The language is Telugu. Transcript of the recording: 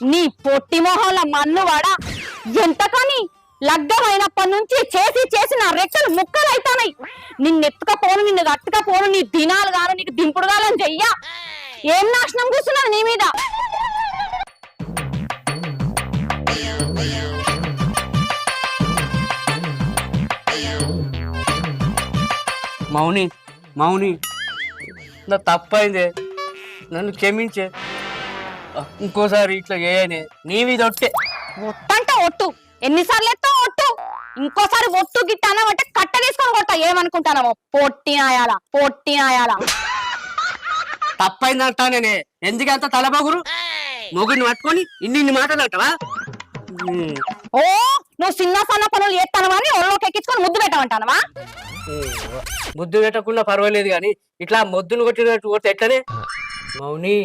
నీ పొట్టి మొహంల మన్ను వాడ ఎంత కానీ లగ్గమైనప్పటి నుంచి చేసి చేసి నా రెక్కలు ముక్కలు అవుతాయి. నిన్ను ఎత్తుకపోను, నిన్ను కట్టుకపోను, నీ దినాలు గాను నీకు దింపుడు గాలని చెయ్యా. ఏం నాశనం కూర్చున్నది నీ మీద? మౌని మౌని, నా తప్పైందే, నన్ను క్షమించే. ఇంకోసారి ఇట్లా చేయనే, నీ మీద ఒట్టే. ఒట్టంటే ఒట్టు, ఎన్నిసార్లు ఎత్తావు ఒట్టు? ఇంకోసారి ఒట్టు గిట్టానా అంటే కట్ట తీసుకొని కొట్టా. ఏమనుకుంటానో పొట్టినాయాల పొట్టినాయాల. తప్పైంది అంటానే, ఎందుకంత తలబగురు? మొగుడిని పట్టుకొని ఇన్ని మాటలు అంటావా? ఓ నువ్వు చిన్న సన్న పనులు చేస్తానవా అని ఒళ్ళోకి ఎక్కించుకొని ముద్దు పెట్టమంటానవా? ముద్దు పెట్టకుండా పర్వాలేదు కానీ ఇట్లా మొద్దును కొట్టినట్టు కొడితే ఎట్లనే? మౌని